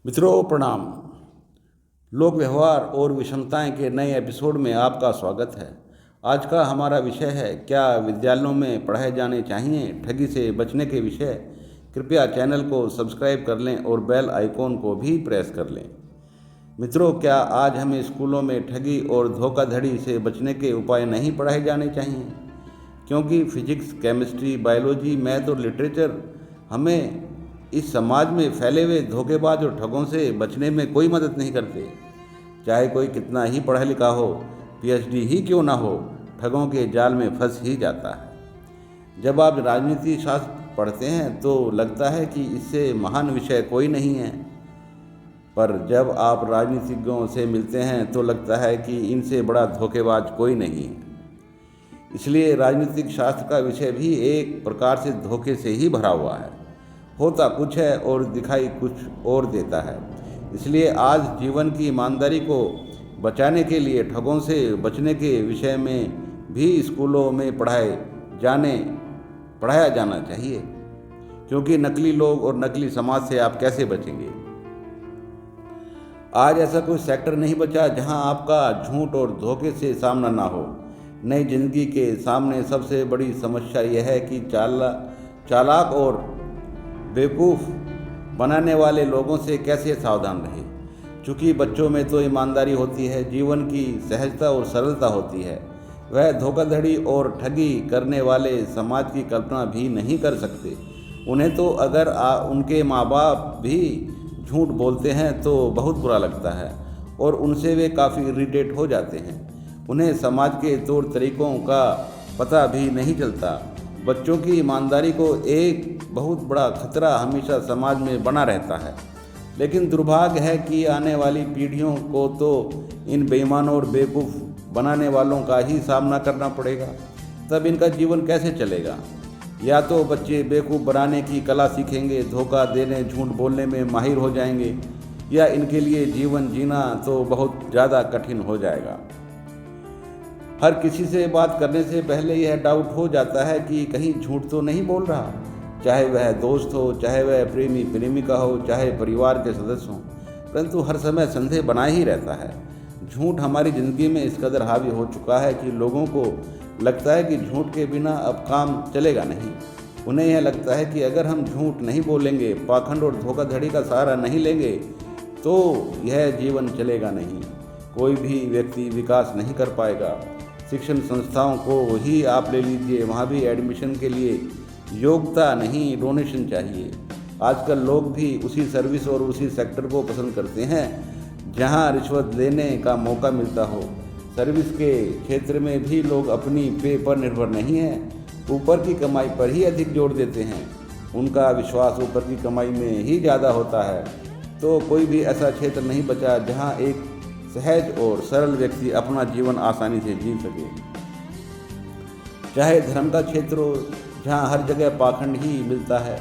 मित्रों प्रणाम। लोक व्यवहार और विषमताएं के नए एपिसोड में आपका स्वागत है। आज का हमारा विषय है, क्या विद्यालयों में पढ़ाए जाने चाहिए ठगी से बचने के विषय। कृपया चैनल को सब्सक्राइब कर लें और बेल आइकॉन को भी प्रेस कर लें। मित्रों, क्या आज हमें स्कूलों में ठगी और धोखाधड़ी से बचने के उपाय नहीं पढ़ाए जाने चाहिए? क्योंकि फिजिक्स, केमिस्ट्री, बायोलॉजी, मैथ और लिटरेचर हमें इस समाज में फैले हुए धोखेबाज और ठगों से बचने में कोई मदद नहीं करते। चाहे कोई कितना ही पढ़ा लिखा हो, पीएचडी ही क्यों ना हो, ठगों के जाल में फंस ही जाता है। जब आप राजनीति शास्त्र पढ़ते हैं तो लगता है कि इससे महान विषय कोई नहीं है, पर जब आप राजनीतिज्ञों से मिलते हैं तो लगता है कि इनसे बड़ा धोखेबाज कोई नहीं है। इसलिए राजनीतिक शास्त्र का विषय भी एक प्रकार से धोखे से ही भरा हुआ है। होता कुछ है और दिखाई कुछ और देता है। इसलिए आज जीवन की ईमानदारी को बचाने के लिए ठगों से बचने के विषय में भी स्कूलों में पढ़ाया जाना चाहिए। क्योंकि नकली लोग और नकली समाज से आप कैसे बचेंगे? आज ऐसा कोई सेक्टर नहीं बचा जहां आपका झूठ और धोखे से सामना ना हो। नई जिंदगी के सामने सबसे बड़ी समस्या यह है कि चालाक और बेवकूफ़ बनाने वाले लोगों से कैसे सावधान रहे। चूँकि बच्चों में तो ईमानदारी होती है, जीवन की सहजता और सरलता होती है, वह धोखाधड़ी और ठगी करने वाले समाज की कल्पना भी नहीं कर सकते। उन्हें तो अगर उनके माँ बाप भी झूठ बोलते हैं तो बहुत बुरा लगता है और उनसे वे काफ़ी इरिटेट हो जाते हैं। उन्हें समाज के तौर तरीक़ों का पता भी नहीं चलता। बच्चों की ईमानदारी को एक बहुत बड़ा खतरा हमेशा समाज में बना रहता है। लेकिन दुर्भाग्य है कि आने वाली पीढ़ियों को तो इन बेईमानों और बेवकूफ़ बनाने वालों का ही सामना करना पड़ेगा। तब इनका जीवन कैसे चलेगा? या तो बच्चे बेवकूफ़ बनाने की कला सीखेंगे, धोखा देने, झूठ बोलने में माहिर हो जाएंगे, या इनके लिए जीवन जीना तो बहुत ज़्यादा कठिन हो जाएगा। हर किसी से बात करने से पहले यह डाउट हो जाता है कि कहीं झूठ तो नहीं बोल रहा, चाहे वह दोस्त हो, चाहे वह प्रेमी प्रेमिका हो, चाहे परिवार के सदस्य हों। परंतु हर समय संदेह बना ही रहता है। झूठ हमारी ज़िंदगी में इस कदर हावी हो चुका है कि लोगों को लगता है कि झूठ के बिना अब काम चलेगा नहीं। उन्हें यह लगता है कि अगर हम झूठ नहीं बोलेंगे, पाखंड और धोखाधड़ी का सहारा नहीं लेंगे तो यह जीवन चलेगा नहीं। कोई भी व्यक्ति विकास नहीं कर पाएगा। शिक्षण संस्थाओं को ही आप ले लीजिए, वहाँ भी एडमिशन के लिए योग्यता नहीं, डोनेशन चाहिए। आजकल लोग भी उसी सर्विस और उसी सेक्टर को पसंद करते हैं जहाँ रिश्वत लेने का मौका मिलता हो। सर्विस के क्षेत्र में भी लोग अपनी पे पर निर्भर नहीं हैं, ऊपर की कमाई पर ही अधिक जोर देते हैं। उनका विश्वास ऊपर की कमाई में ही ज़्यादा होता है। तो कोई भी ऐसा क्षेत्र नहीं बचा जहाँ एक सहज और सरल व्यक्ति अपना जीवन आसानी से जी सके। चाहे धर्म का क्षेत्र हो, जहाँ हर जगह पाखंड ही मिलता है।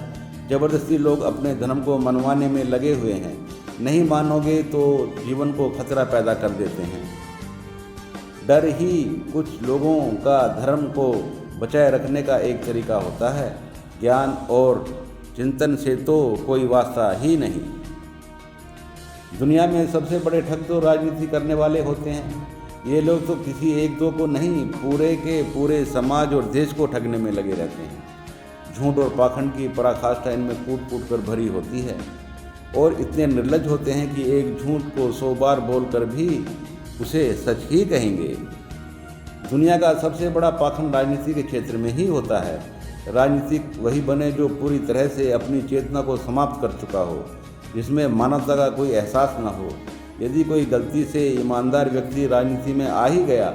ज़बरदस्ती लोग अपने धर्म को मनवाने में लगे हुए हैं। नहीं मानोगे तो जीवन को खतरा पैदा कर देते हैं। डर ही कुछ लोगों का धर्म को बचाए रखने का एक तरीका होता है। ज्ञान और चिंतन से तो कोई वास्ता ही नहीं। दुनिया में सबसे बड़े ठग तो राजनीति करने वाले होते हैं। ये लोग तो किसी एक दो को नहीं, पूरे के पूरे समाज और देश को ठगने में लगे रहते हैं। झूठ और पाखंड की पराकाष्ठा इनमें कूट कूट कर भरी होती है और इतने निर्लज्ज होते हैं कि एक झूठ को 100 बार बोलकर भी उसे सच ही कहेंगे। दुनिया का सबसे बड़ा पाखंड राजनीति के क्षेत्र में ही होता है। राजनीतिक वही बने जो पूरी तरह से अपनी चेतना को समाप्त कर चुका हो, जिसमें मानवता का कोई एहसास न हो। यदि कोई गलती से ईमानदार व्यक्ति राजनीति में आ ही गया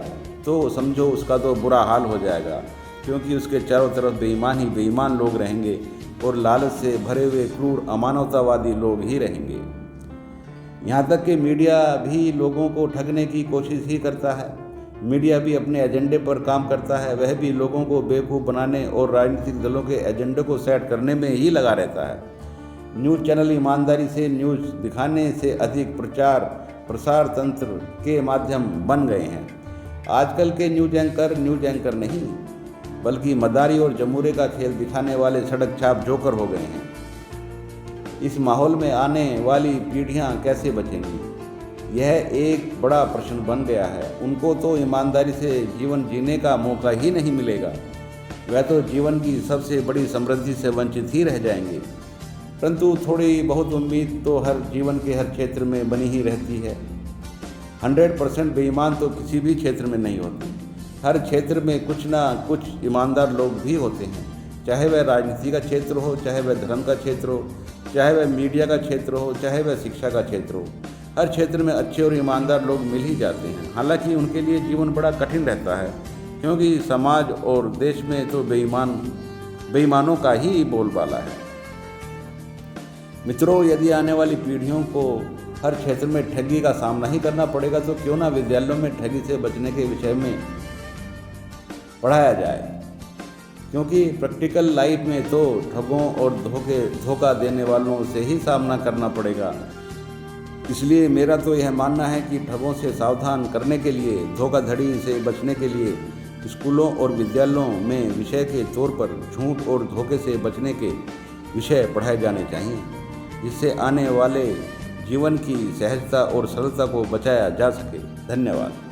तो समझो उसका तो बुरा हाल हो जाएगा, क्योंकि उसके चारों तरफ बेईमान ही बेईमान लोग रहेंगे और लालच से भरे हुए क्रूर अमानवतावादी लोग ही रहेंगे। यहाँ तक कि मीडिया भी लोगों को ठगने की कोशिश ही करता है। मीडिया भी अपने एजेंडे पर काम करता है। वह भी लोगों को बेवकूफ़ बनाने और राजनीतिक दलों के एजेंडे को सेट करने में ही लगा रहता है। न्यूज़ चैनल ईमानदारी से न्यूज़ दिखाने से अधिक प्रचार प्रसार तंत्र के माध्यम बन गए हैं। आजकल के न्यूज़ एंकर नहीं, बल्कि मदारी और जमूरे का खेल दिखाने वाले सड़क छाप जोकर हो गए हैं। इस माहौल में आने वाली पीढ़ियां कैसे बचेंगी? यह एक बड़ा प्रश्न बन गया है। उनको तो ईमानदारी से जीवन जीने का मौका ही नहीं मिलेगा। वह तो जीवन की सबसे बड़ी समृद्धि से वंचित ही रह जाएंगे। परंतु थोड़ी बहुत उम्मीद तो हर जीवन के हर क्षेत्र में बनी ही रहती है। 100% बेईमान तो किसी भी क्षेत्र में नहीं होते। हर क्षेत्र में कुछ ना कुछ ईमानदार लोग भी होते हैं, चाहे वह राजनीति का क्षेत्र हो, चाहे वह धर्म का क्षेत्र हो, चाहे वह मीडिया का क्षेत्र हो, चाहे वह शिक्षा का क्षेत्र हो। हर क्षेत्र में अच्छे और ईमानदार लोग मिल ही जाते हैं। हालांकि उनके लिए जीवन बड़ा कठिन रहता है, क्योंकि समाज और देश में तो बेईमानों का ही बोलबाला है। मित्रों, यदि आने वाली पीढ़ियों को हर क्षेत्र में ठगी का सामना ही करना पड़ेगा तो क्यों ना विद्यालयों में ठगी से बचने के विषय में पढ़ाया जाए, क्योंकि प्रैक्टिकल लाइफ में तो ठगों और धोखा देने वालों से ही सामना करना पड़ेगा। इसलिए मेरा तो यह मानना है कि ठगों से सावधान करने के लिए, धोखाधड़ी से बचने के लिए स्कूलों और विद्यालयों में विषय के तौर पर झूठ और धोखे से बचने के विषय पढ़ाए जाने चाहिए, जिससे आने वाले जीवन की सहजता और सरलता को बचाया जा सके। धन्यवाद।